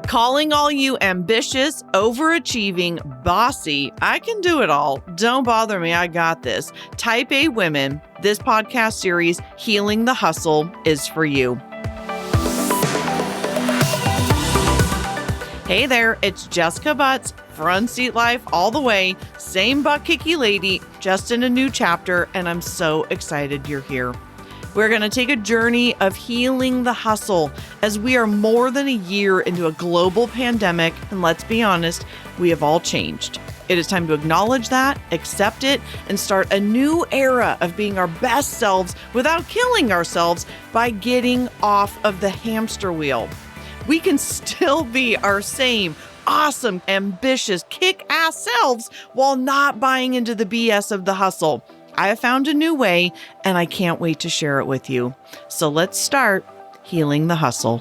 Calling all you ambitious, overachieving, bossy, I can do it all. Don't bother me, I got this. Type A women, this podcast series, Healing the Hustle, is for you. Hey there, it's Jessica Butts, Front Seat Life all the way, same butt-kicky lady, just in a new chapter, and I'm so excited you're here. We're going to take a journey of healing the hustle as we are more than a year into a global pandemic, and let's be honest, we have all changed. It is time to acknowledge that, accept it, and start a new era of being our best selves without killing ourselves by getting off of the hamster wheel. We can still be our same awesome, ambitious, kick-ass selves while not buying into the BS of the hustle. I have found a new way, and I can't wait to share it with you. So let's start healing the hustle.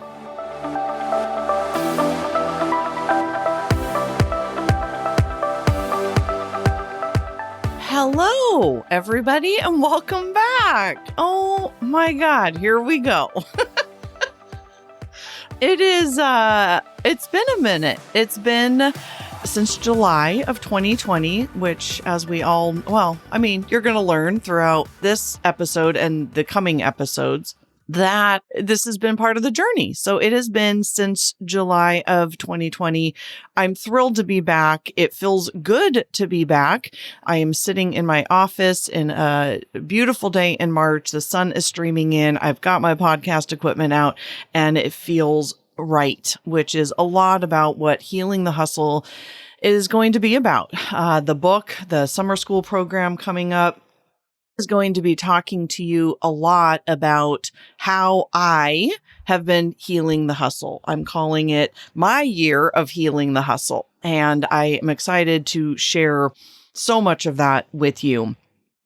Hello, everybody, and welcome back. Oh my God, here we go. It's been a minute. It's been since July of 2020, which as we all, you're going to learn throughout this episode and the coming episodes that this has been part of the journey. So it has been since July of 2020. I'm thrilled to be back. It feels good to be back. I am sitting in my office in a beautiful day in March. The sun is streaming in. I've got my podcast equipment out and it feels right, which is a lot about what Healing the Hustle is going to be about. The book, the summer school program coming up, is going to be talking to you a lot about how I have been healing the hustle. I'm calling it my year of healing the hustle. And I am excited to share so much of that with you.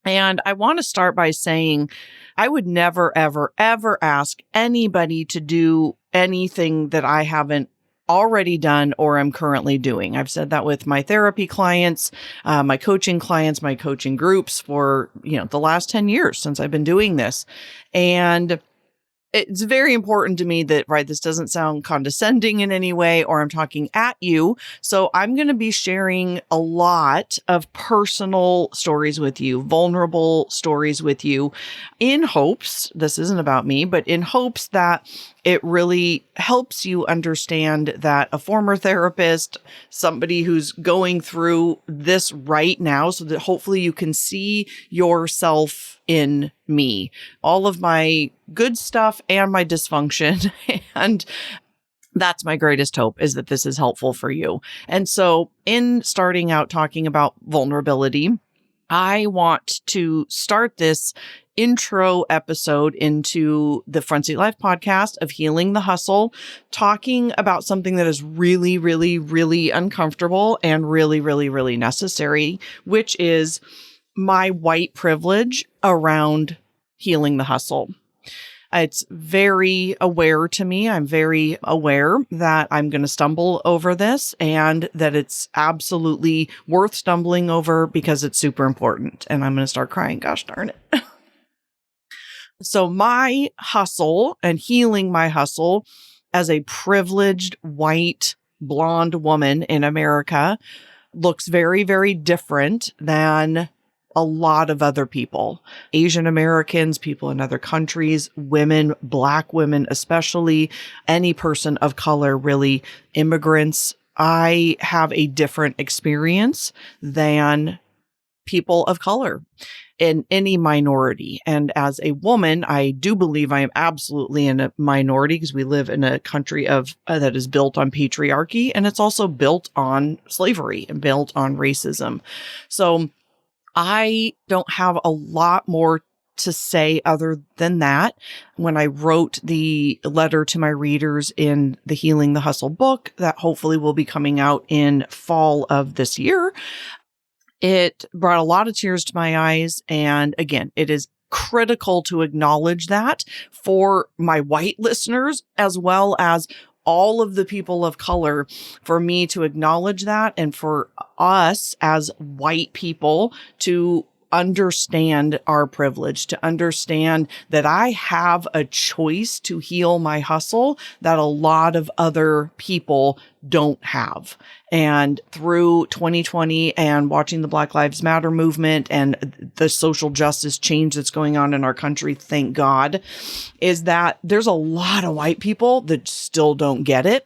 And I want to start by saying I would never, ever, ever ask anybody to do anything that I haven't already done or am currently doing. I've said that with my therapy clients, my coaching clients, my coaching groups for, the last 10 years since I've been doing this. And it's very important to me that, this doesn't sound condescending in any way or I'm talking at you. So I'm going to be sharing a lot of personal stories with you, vulnerable stories with you in hopes, this isn't about me, but in hopes that it really helps you understand that a former therapist, somebody who's going through this right now, so that hopefully you can see yourself in me, all of my good stuff and my dysfunction. And that's my greatest hope, is that this is helpful for you. And so in starting out talking about vulnerability, I want to start this intro episode into the Front Seat Life podcast of Healing the Hustle, talking about something that is really, really, really uncomfortable and really, really, really necessary, which is my white privilege around healing the hustle. It's very aware to me. I'm very aware that I'm going to stumble over this and that it's absolutely worth stumbling over because it's super important. And I'm going to start crying. Gosh darn it. So my hustle and healing my hustle as a privileged white blonde woman in America looks very, very different than a lot of other people, Asian Americans, people in other countries, women, Black women, especially any person of color, really immigrants. I have a different experience than people of color in any minority. And as a woman, I do believe I am absolutely in a minority because we live in a country that is built on patriarchy, and it's also built on slavery and built on racism. So I don't have a lot more to say other than that. When I wrote the letter to my readers in the Healing the Hustle book that hopefully will be coming out in fall of this year, it brought a lot of tears to my eyes. And again, it is critical to acknowledge that for my white listeners, as well as all of the people of color, for me to acknowledge that and for us as white people to understand our privilege, to understand that I have a choice to heal my hustle that a lot of other people don't have. And through 2020 and watching the Black Lives Matter movement and the social justice change that's going on in our country, thank God, is that there's a lot of white people that still don't get it.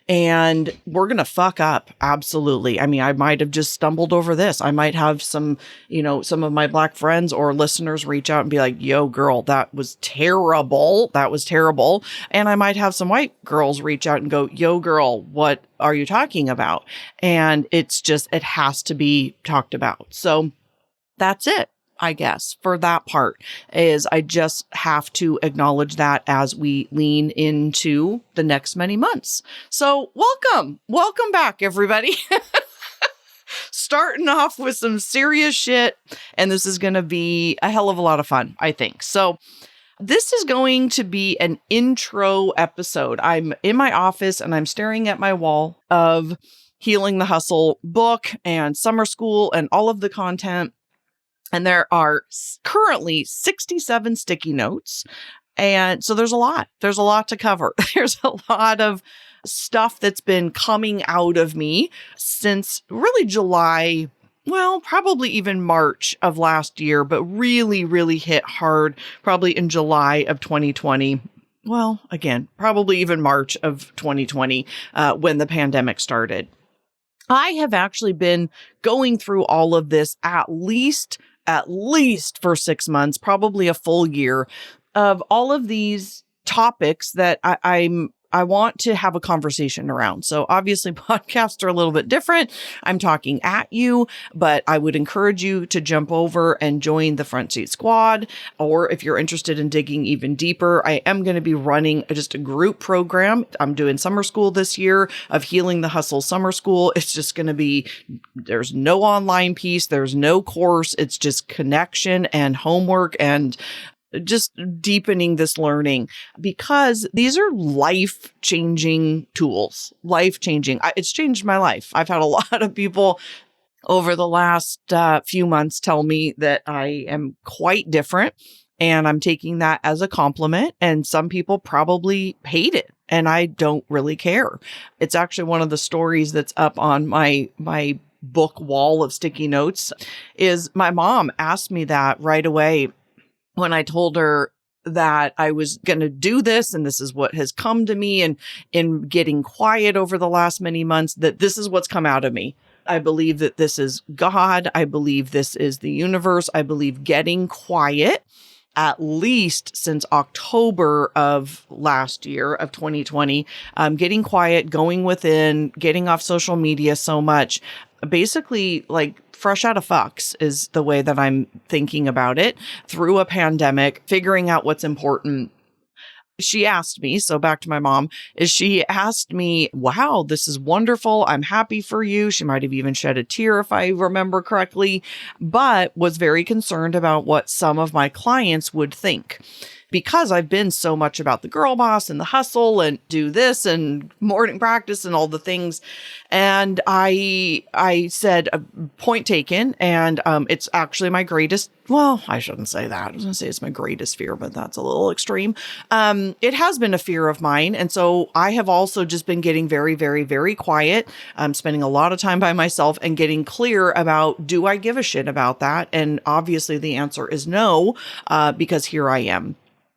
And we're going to fuck up. Absolutely. I mean, I might have just stumbled over this. I might have some of my Black friends or listeners reach out and be like, yo, girl, that was terrible. That was terrible. And I might have some white girls reach out and go, yo, girl, what are you talking about? And it has to be talked about. So that's it. I guess for that part is I just have to acknowledge that as we lean into the next many months. So welcome back, everybody. Starting off with some serious shit. And this is going to be a hell of a lot of fun, I think. So this is going to be an intro episode. I'm in my office and I'm staring at my wall of Healing the Hustle book and summer school and all of the content. And there are currently 67 sticky notes. And so there's a lot to cover. There's a lot of stuff that's been coming out of me since really July, well, probably even March of last year, but really, really hit hard probably in July of 2020. Well, again, probably even March of 2020 when the pandemic started. I have actually been going through all of this at least for 6 months, probably a full year of all of these topics that I want to have a conversation around. So obviously podcasts are a little bit different. I'm talking at you, but I would encourage you to jump over and join the Front Seat Squad. Or if you're interested in digging even deeper, I am going to be running just a group program. I'm doing summer school this year of Healing the Hustle Summer School. It's just going to be, there's no online piece. There's no course. It's just connection and homework and just deepening this learning, because these are life-changing tools, life-changing. It's changed my life. I've had a lot of people over the last few months tell me that I am quite different, and I'm taking that as a compliment. And some people probably hate it, and I don't really care. It's actually one of the stories that's up on my book wall of sticky notes is my mom asked me that right away when I told her that I was going to do this, and this is what has come to me, and in getting quiet over the last many months, that this is what's come out of me. I believe that this is God. I believe this is the universe. I believe getting quiet, at least since October of last year of 2020, getting quiet, going within, getting off social media so much, basically like fresh out of fucks is the way that I'm thinking about it through a pandemic, figuring out what's important. She asked me, so back to my mom, she asked me, wow, this is wonderful. I'm happy for you. She might have even shed a tear if I remember correctly, but was very concerned about what some of my clients would think. Because I've been so much about the girl boss and the hustle and do this and morning practice and all the things. And I said, point taken. And it's actually my greatest, well, I shouldn't say that. I was going to say it's my greatest fear, but that's a little extreme. It has been a fear of mine. And so I have also just been getting very, very, very quiet. I'm spending a lot of time by myself and getting clear about, do I give a shit about that? And obviously the answer is no, because here I am.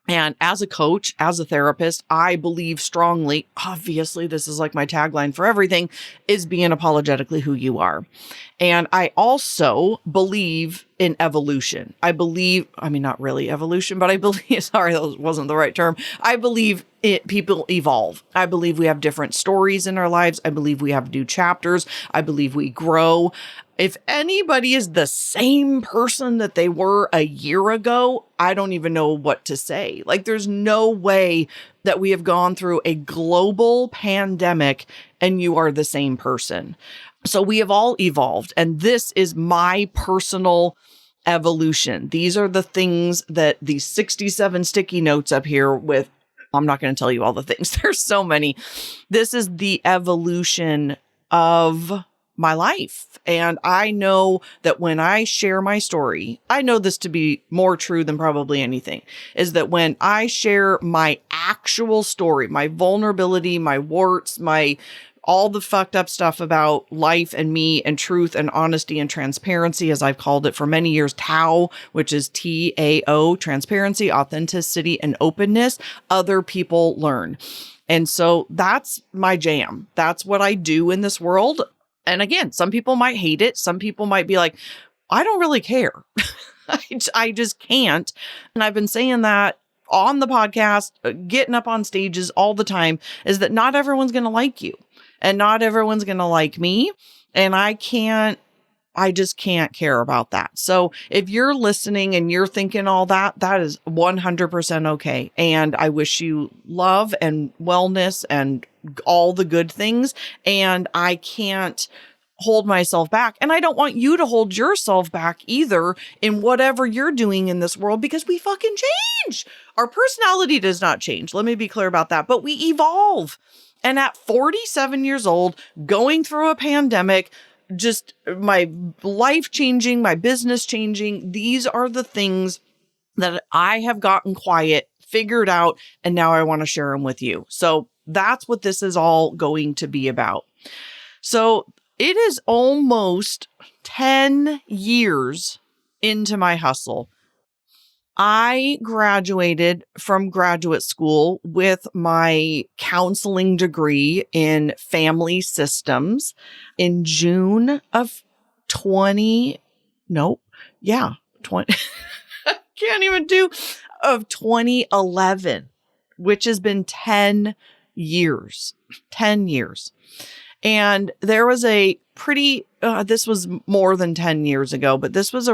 And as a coach, as a therapist, I believe strongly, obviously, this is like my tagline for everything, is being apologetically who you are. And I also believe in evolution. Not really evolution, but I believe, sorry, that wasn't the right term. I believe people evolve. I believe we have different stories in our lives. I believe we have new chapters. I believe we grow. If anybody is the same person that they were a year ago, I don't even know what to say. Like, there's no way that we have gone through a global pandemic and you are the same person. So we have all evolved, and this is my personal evolution. These are the things that these 67 sticky notes up here with I'm not going to tell you all the things. There's so many. This is the evolution of my life. And I know that when I share my story, I know this to be more true than probably anything, is that when I share my actual story, my vulnerability, my warts, all the fucked up stuff about life and me and truth and honesty and transparency, as I've called it for many years, TAO, which is TAO, transparency, authenticity, and openness, other people learn. And so that's my jam. That's what I do in this world. And again, some people might hate it. Some people might be like, I don't really care. I just can't. And I've been saying that on the podcast, getting up on stages all the time, is that not everyone's going to like you. And not everyone's going to like me. And I just can't care about that. So if you're listening and you're thinking all that, that is 100% okay. And I wish you love and wellness and all the good things. And I can't hold myself back. And I don't want you to hold yourself back either in whatever you're doing in this world, because we fucking change. Our personality does not change. Let me be clear about that. But we evolve. And at 47 years old, going through a pandemic, just my life changing, my business changing, these are the things that I have gotten quiet, figured out, and now I want to share them with you. So that's what this is all going to be about. So it is almost 10 years into my hustle. I graduated from graduate school with my counseling degree in family systems in June of 20, nope, yeah, 20, can't even do, of 2011, which has been 10 years. And there was a pretty, this was more than 10 years ago, but this was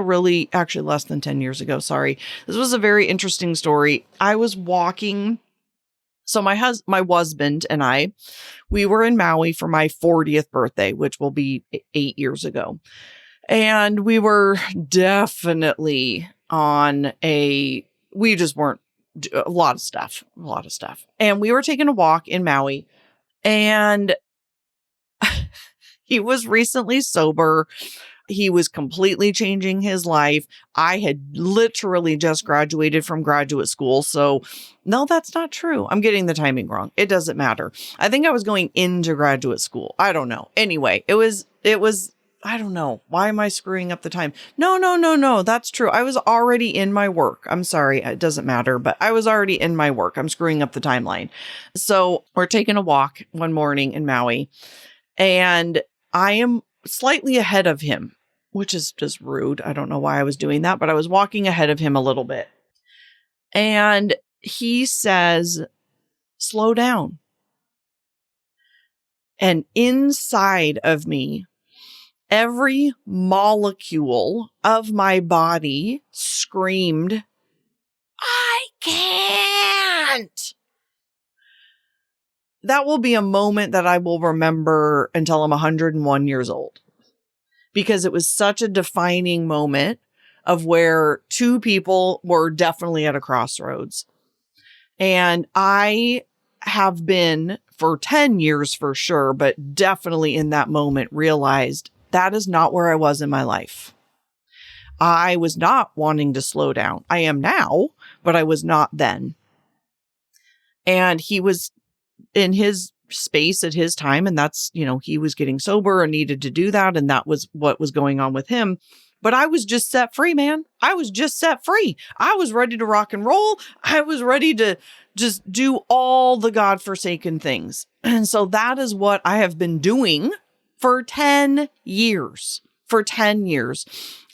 actually less than 10 years ago. Sorry. This was a very interesting story. I was walking. So my husband and I, we were in Maui for my 40th birthday, which will be 8 years ago. And we were definitely we just weren't a lot of stuff. And we were taking a walk in Maui, and he was recently sober. He was completely changing his life. I had literally just graduated from graduate school. So no, that's not true. I'm getting the timing wrong. It doesn't matter. I think I was going into graduate school. I don't know. Anyway, it was, I don't know. Why am I screwing up the time? No. That's true. I was already in my work. I'm sorry. It doesn't matter, but I was already in my work. I'm screwing up the timeline. So we're taking a walk one morning in Maui, and I am slightly ahead of him, which is just rude. I don't know why I was doing that, but I was walking ahead of him a little bit. And he says, slow down. And inside of me, every molecule of my body screamed, I can't. That will be a moment that I will remember until I'm 101 years old, because it was such a defining moment of where two people were definitely at a crossroads. And I have been for 10 years for sure, but definitely in that moment realized that is not where I was in my life. I was not wanting to slow down. I am now, but I was not then. And he was in his space at his time. And that's, he was getting sober and needed to do that. And that was what was going on with him. But I was just set free, man. I was just set free. I was ready to rock and roll. I was ready to just do all the godforsaken things. And so that is what I have been doing for 10 years. For 10 years,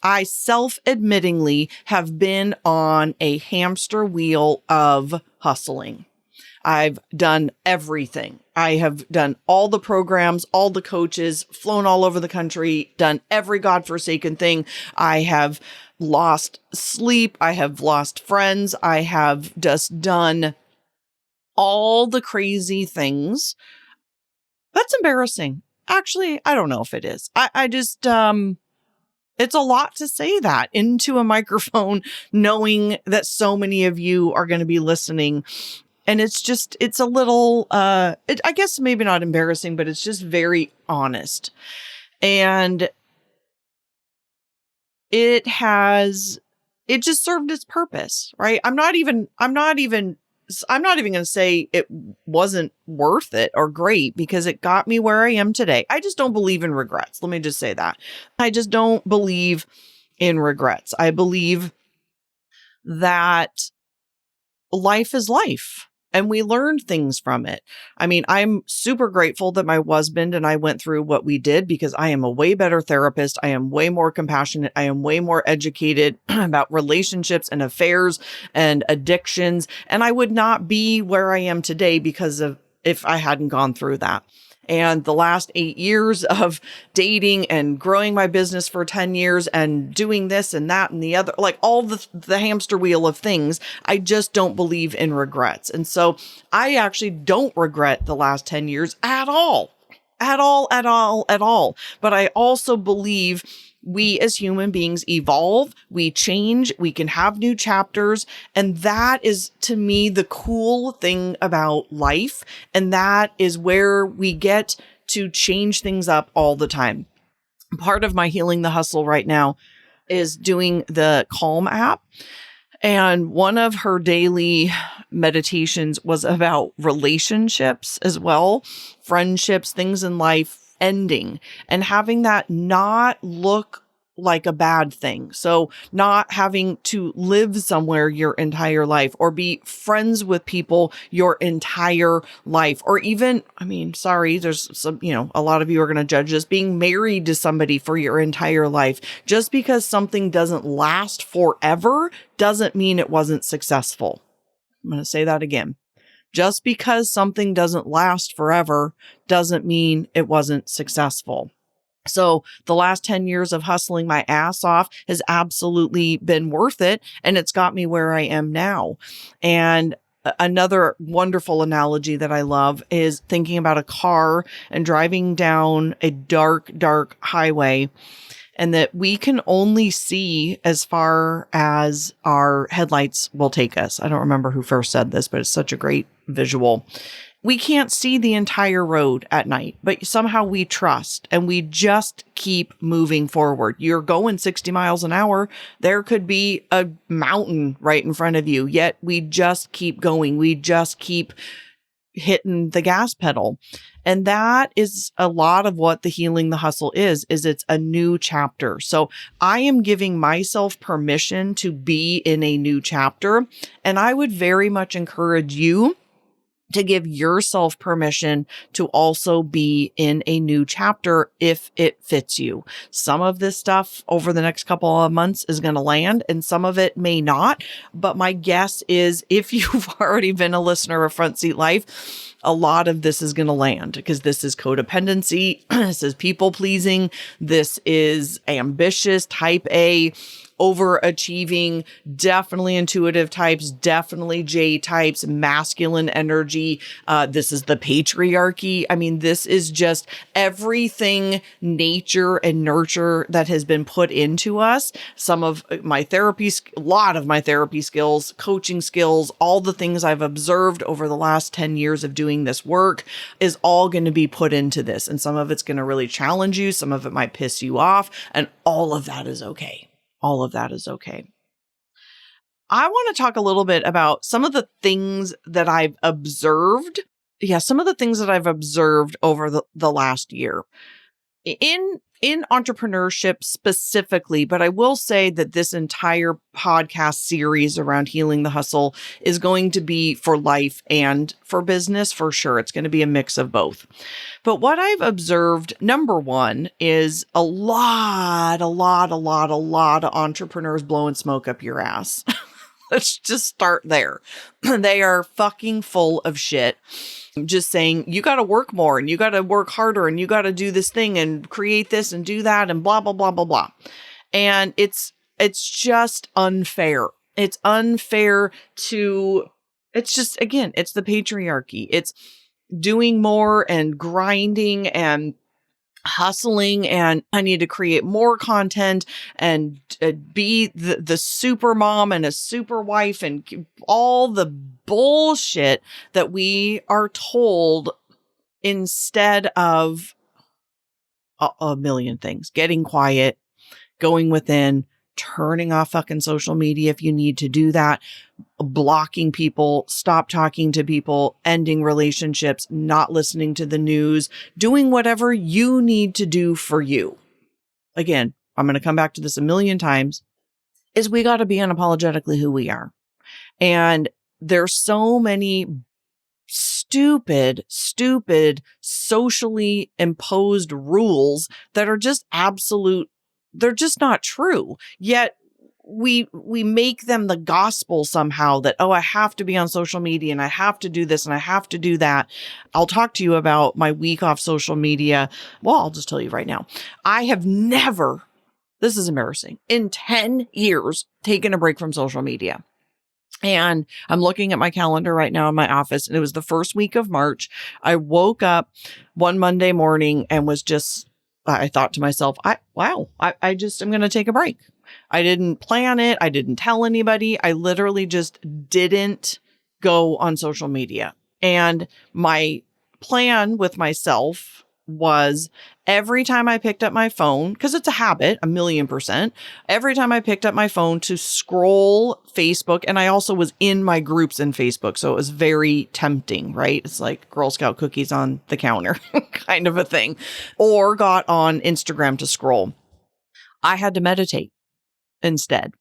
I self-admittingly have been on a hamster wheel of hustling. I've done everything. I have done all the programs, all the coaches, flown all over the country, done every godforsaken thing. I have lost sleep. I have lost friends. I have just done all the crazy things. That's embarrassing. Actually, I don't know if it is. I just, it's a lot to say that into a microphone, knowing that so many of you are going to be listening. And it's a little, I guess maybe not embarrassing, but it's just very honest. And it just served its purpose, right? I'm not even going to say it wasn't worth it or great, because it got me where I am today. I just don't believe in regrets. Let me just say that. I just don't believe in regrets. I believe that life is life and we learned things from it. I mean, I'm super grateful that my husband and I went through what we did, because I am a way better therapist. I am way more compassionate. I am way more educated about relationships and affairs and addictions. And I would not be where I am today because of if I hadn't gone through that. And the last 8 years of dating and growing my business for 10 years and doing this and that and the other, like all the hamster wheel of things, I just don't believe in regrets. And so I actually don't regret the last 10 years at all. At all. But I also believe we as human beings evolve, we change, we can have new chapters. And that is, to me, the cool thing about life. And that is where we get to change things up all the time. Part of my Healing the Hustle right now is doing the Calm app. And one of her daily meditations was about relationships as well, friendships, things in life ending, and having that not look like a bad thing. So not having to live somewhere your entire life or be friends with people your entire life, or even, I mean, sorry, there's some, a lot of you are going to judge this, being married to somebody for your entire life. Just because something doesn't last forever doesn't mean it wasn't successful. I'm going to say that again. Just because something doesn't last forever doesn't mean it wasn't successful. So the last 10 years of hustling my ass off has absolutely been worth it. And it's got me where I am now. And another wonderful analogy that I love is thinking about a car and driving down a dark, dark highway, and that we can only see as far as our headlights will take us. I don't remember who first said this, but it's such a great visual. We can't see the entire road at night, but somehow we trust and we just keep moving forward. You're going 60 miles an hour. There could be a mountain right in front of you, yet we just keep going. We just keep hitting the gas pedal. And that is a lot of what the Healing the Hustle is it's a new chapter. So I am giving myself permission to be in a new chapter. And I would very much encourage you to give yourself permission to also be in a new chapter if it fits you. Some of this stuff over the next couple of months is going to land and some of it may not. But my guess is if you've already been a listener of Front Seat Life, a lot of this is going to land because this is codependency. This is people pleasing. This is ambitious, type A, overachieving, definitely intuitive types, definitely J types, masculine energy. This is the patriarchy. I mean, this is just everything nature and nurture that has been put into us. Some of my therapy, a lot of my therapy skills, coaching skills, all the things I've observed over the last 10 years of doing this work is all going to be put into this. And some of it's going to really challenge you. Some of it might piss you off. And all of that is okay. All of that is okay. I want to talk a little bit about some of the things that I've observed. Yeah, some of the things that I've observed over the last year in entrepreneurship specifically, but I will say that this entire podcast series around Healing the Hustle is going to be for life and for business for sure. It's going to be a mix of both. But what I've observed, number one, is a lot of entrepreneurs blowing smoke up your ass. Let's just start there. They are fucking full of shit. Just saying, you got to work more and you got to work harder and you got to do this thing and create this and do that and blah, blah, blah, blah, blah. And it's just unfair. It's unfair it's just, again, it's the patriarchy. It's doing more and grinding and hustling and I need to create more content and be the super mom and a super wife and all the bullshit that we are told instead of a million things. Getting quiet, going within, turning off fucking social media if you need to do that, blocking people, stop talking to people, ending relationships, not listening to the news, doing whatever you need to do for you. Again, I'm going to come back to this a million times, is we got to be unapologetically who we are. And there's so many stupid, socially imposed rules that are just they're just not true. Yet we make them the gospel somehow that, oh, I have to be on social media and I have to do this and I have to do that. I'll talk to you about my week off social media. Well, I'll just tell you right now, I have never, this is embarrassing, in 10 years taken a break from social media. And I'm looking at my calendar right now in my office, and it was the first week of March. I woke up one Monday morning and was just, I thought to myself, I'm going to take a break. I didn't plan it. I didn't tell anybody. I literally just didn't go on social media. And my plan with myself was every time I picked up my phone, because it's a habit, 1,000,000%, every time I picked up my phone to scroll Facebook, and I also was in my groups in Facebook, so it was very tempting, right? It's like Girl Scout cookies on the counter kind of a thing, or got on Instagram to scroll. I had to meditate instead.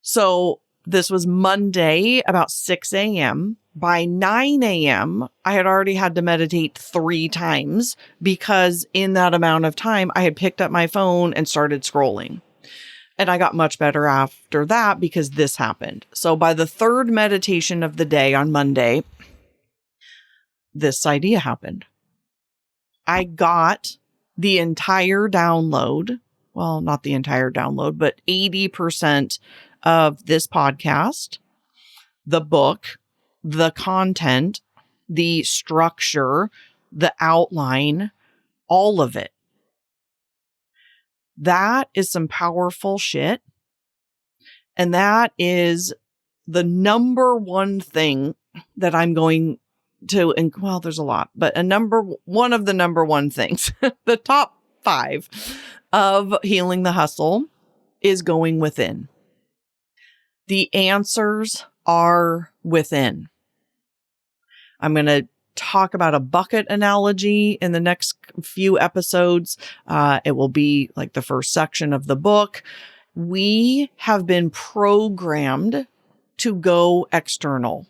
So this was Monday about 6 a.m. By 9 a.m., I had already had to meditate 3 times because in that amount of time, I had picked up my phone and started scrolling. And I got much better after that because this happened. So by the 3rd meditation of the day on Monday, this idea happened. I got the entire download. Well, not the entire download, but 80% of this podcast, the book, the content, the structure, the outline, all of it. That is some powerful shit. And that is the number one thing that I'm going to, and well, there's a lot, but one of the number one things, the top 5 of healing the hustle is going within. The answers are within. I'm going to talk about a bucket analogy in the next few episodes. It will be like the first section of the book. We have been programmed to go external,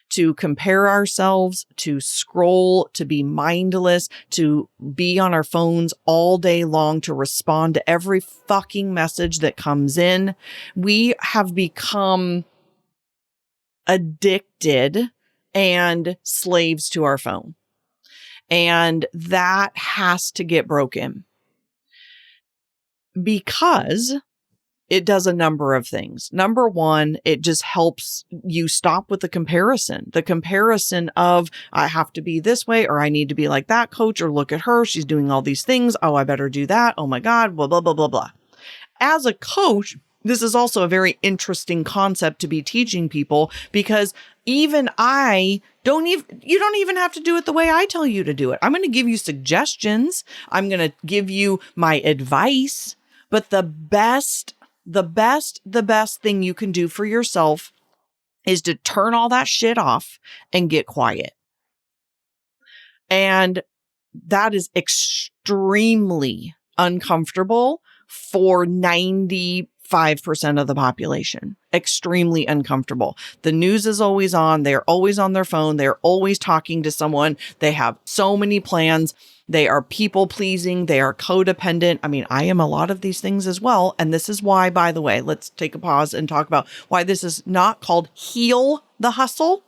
to compare ourselves, to scroll, to be mindless, to be on our phones all day long, to respond to every fucking message that comes in. We have become addicted and slaves to our phone. And that has to get broken because it does a number of things. Number one, it just helps you stop with the comparison of I have to be this way, or I need to be like that coach, or look at her. She's doing all these things. Oh, I better do that. Oh my God, blah, blah, blah, blah, blah. As a coach, this is also a very interesting concept to be teaching people because even you don't even have to do it the way I tell you to do it. I'm going to give you suggestions. I'm going to give you my advice, but the best thing you can do for yourself is to turn all that shit off and get quiet. And that is extremely uncomfortable for 95% of the population. Extremely uncomfortable. The news is always on. They're always on their phone. They're always talking to someone. They have so many plans. They are people pleasing. They are codependent. I mean, I am a lot of these things as well. And this is why, by the way, let's take a pause and talk about why this is not called heal the hustle.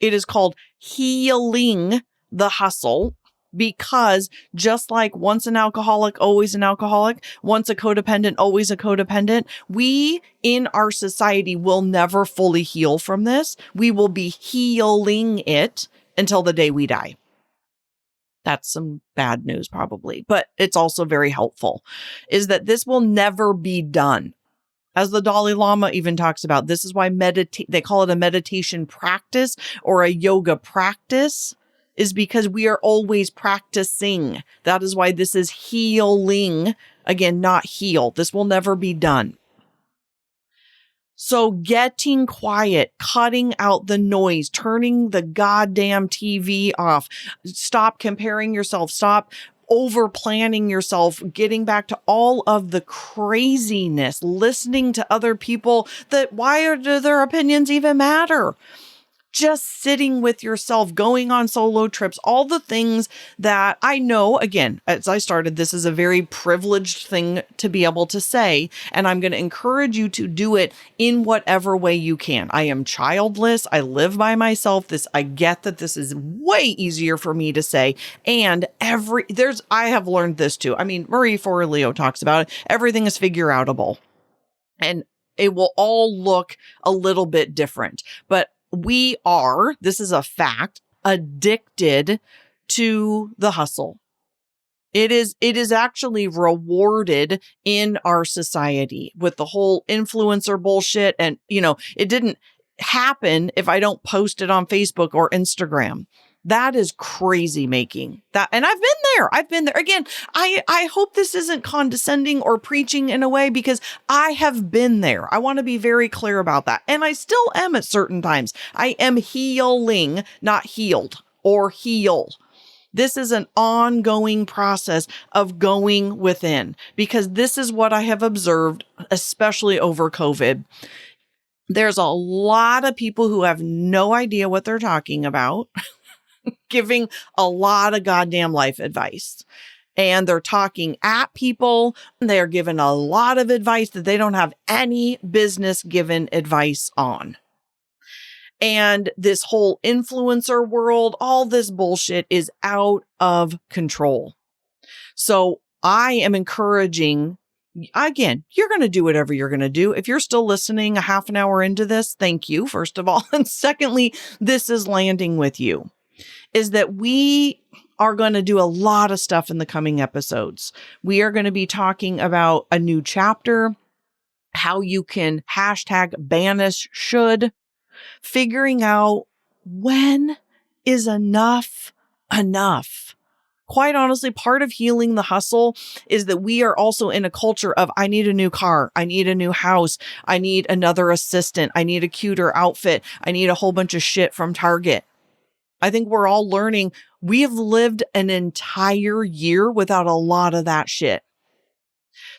It is called healing the hustle. Because just like once an alcoholic, always an alcoholic, once a codependent, always a codependent, we in our society will never fully heal from this. We will be healing it until the day we die. That's some bad news probably, but it's also very helpful, is that this will never be done. As the Dalai Lama even talks about, this is why they call it a meditation practice or a yoga practice, is because we are always practicing. That is why this is healing. Again, not heal. This will never be done. So getting quiet, cutting out the noise, turning the goddamn TV off, stop comparing yourself, stop over planning yourself, getting back to all of the craziness, listening to other people that do their opinions even matter? Just sitting with yourself, going on solo trips, all the things that I know, again, as I started, this is a very privileged thing to be able to say, and I'm going to encourage you to do it in whatever way you can. I am childless. I live by myself. I get that this is way easier for me to say. And I have learned this too. I mean, Marie Forleo talks about it. Everything is figure outable, and it will all look a little bit different, but this is a fact, addicted to the hustle. It is actually rewarded in our society with the whole influencer bullshit. And, it didn't happen if I don't post it on Facebook or Instagram. That is crazy making that. And I've been there again. I hope this isn't condescending or preaching in a way, because I have been there. I want to be very clear about that. And I still am at certain times. I am healing, not healed or heal. This is an ongoing process of going within, because this is what I have observed, especially over COVID. There's a lot of people who have no idea what they're talking about. Giving a lot of goddamn life advice, and they're talking at people. They're giving a lot of advice that they don't have any business giving advice on. And this whole influencer world, all this bullshit is out of control. So I am encouraging, again, you're going to do whatever you're going to do. If you're still listening a half an hour into this, thank you, first of all. And secondly, this is landing with you. Is that we are going to do a lot of stuff in the coming episodes. We are going to be talking about a new chapter, how you can #banish should, figuring out when is enough. Quite honestly, part of healing the hustle is that we are also in a culture of, I need a new car, I need a new house, I need another assistant, I need a cuter outfit, I need a whole bunch of shit from Target. I think we're all learning. We have lived an entire year without a lot of that shit.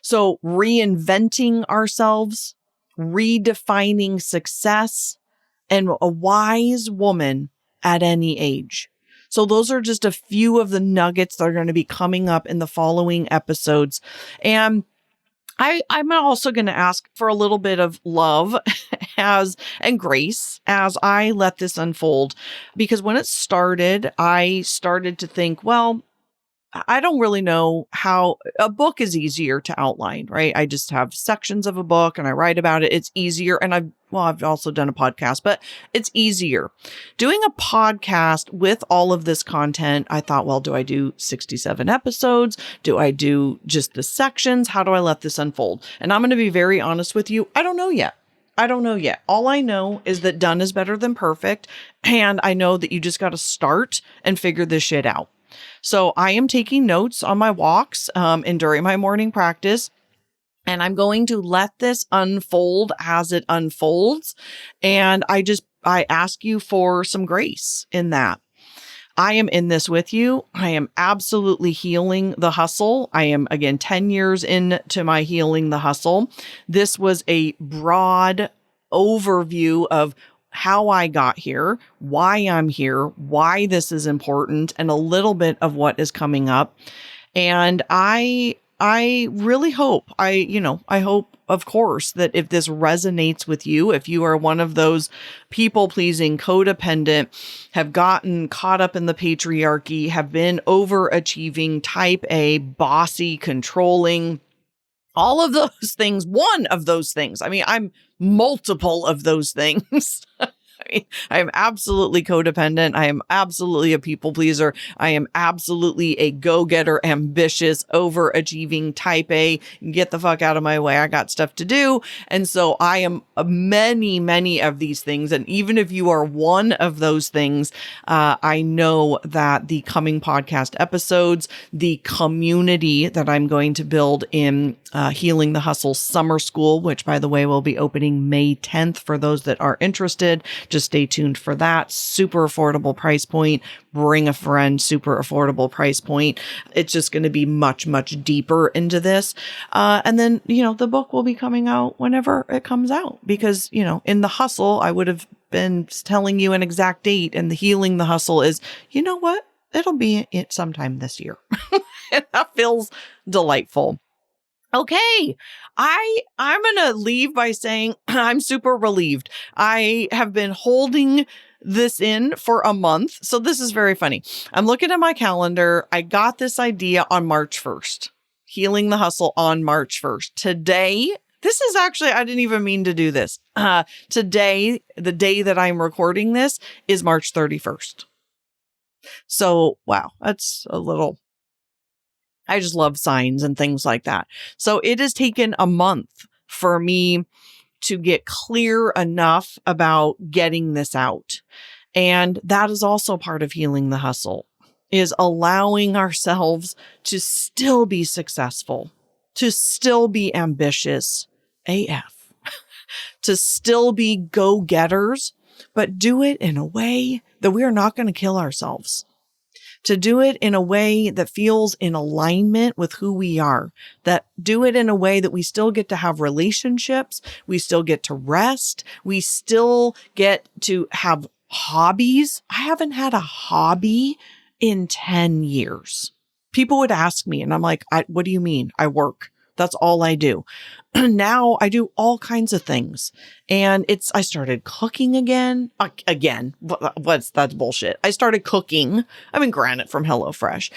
So reinventing ourselves, redefining success, and a wise woman at any age. So those are just a few of the nuggets that are going to be coming up in the following episodes. And I'm also going to ask for a little bit of love and grace as I let this unfold, because when it started, I started to think, well, I don't really know how a book is easier to outline, right? I just have sections of a book and I write about it. It's easier. And I've also done a podcast, but it's easier. Doing a podcast with all of this content, I thought, well, do I do 67 episodes? Do I do just the sections? How do I let this unfold? And I'm going to be very honest with you. I don't know yet. All I know is that done is better than perfect. And I know that you just got to start and figure this shit out. So I am taking notes on my walks and during my morning practice, and I'm going to let this unfold as it unfolds. And I ask you for some grace in that. I am in this with you. I am absolutely healing the hustle. I am, again, 10 years into my healing the hustle. This was a broad overview of how I got here, why I'm here, why this is important, and a little bit of what is coming up. And I really hope, I hope, of course, that if this resonates with you, if you are one of those people-pleasing, codependent, have gotten caught up in the patriarchy, have been overachieving, type A, bossy, controlling, all of those things, one of those things. I mean, I'm multiple of those things. I am absolutely codependent. I am absolutely a people pleaser. I am absolutely a go-getter, ambitious, overachieving type A. Get the fuck out of my way. I got stuff to do. And so I am many, many of these things. And even if you are one of those things, I know that the coming podcast episodes, the community that I'm going to build in Healing the Hustle Summer School, which by the way, will be opening May 10th for those that are interested. Just stay tuned for that. Super affordable price point. Bring a friend, super affordable price point. It's just going to be much, much deeper into this. And then, the book will be coming out whenever it comes out because, in the hustle, I would have been telling you an exact date, and the Healing the Hustle is, you know what? It'll be sometime this year. And that feels delightful. Okay, I'm going to leave by saying I'm super relieved. I have been holding this in for a month. So this is very funny. I'm looking at my calendar. I got this idea on March 1st, Healing the Hustle on March 1st. Today, this is actually, I didn't even mean to do this. Today, the day that I'm recording this is March 31st. So, wow, that's a little... I just love signs and things like that. So it has taken a month for me to get clear enough about getting this out. And that is also part of Healing the Hustle, is allowing ourselves to still be successful, to still be ambitious AF, to still be go-getters, but do it in a way that we are not going to kill ourselves. To do it in a way that feels in alignment with who we are, that do it in a way that we still get to have relationships, we still get to rest, we still get to have hobbies. I haven't had a hobby in 10 years. People would ask me, and I'm like, what do you mean? I work. That's all I do. Now I do all kinds of things. And I started cooking again. That's bullshit. I started cooking. I mean, granted from HelloFresh.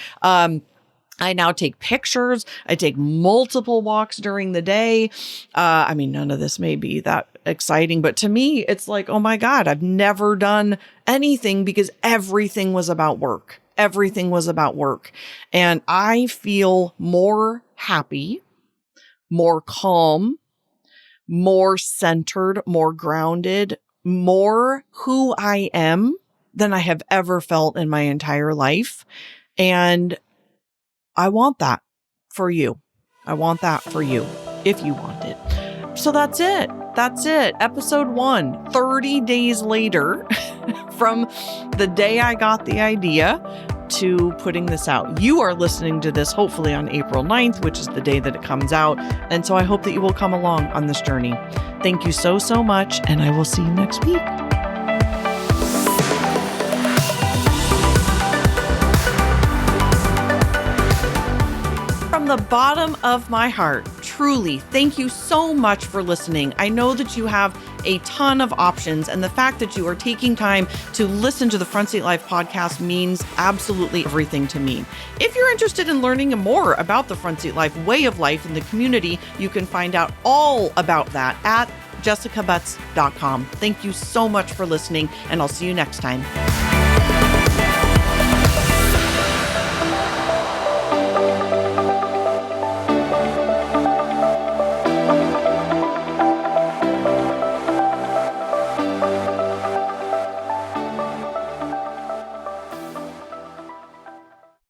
I now take pictures. I take multiple walks during the day. None of this may be that exciting, but to me, it's like, oh my God, I've never done anything because everything was about work. Everything was about work. And I feel more happy, more calm, more centered, more grounded, more who I am than I have ever felt in my entire life. And I want that for you. I want that for you if you want it. So that's it. That's it. Episode 1, 30 days later from the day I got the idea to putting this out. You are listening to this hopefully on April 9th, which is the day that it comes out. And so I hope that you will come along on this journey. Thank you so, so much. And I will see you next week. From the bottom of my heart, truly, thank you so much for listening. I know that you have a ton of options, and the fact that you are taking time to listen to the Front Seat Life podcast means absolutely everything to me. If you're interested in learning more about the Front Seat Life way of life in the community, you can find out all about that at jessicabutts.com. Thank you so much for listening, and I'll see you next time.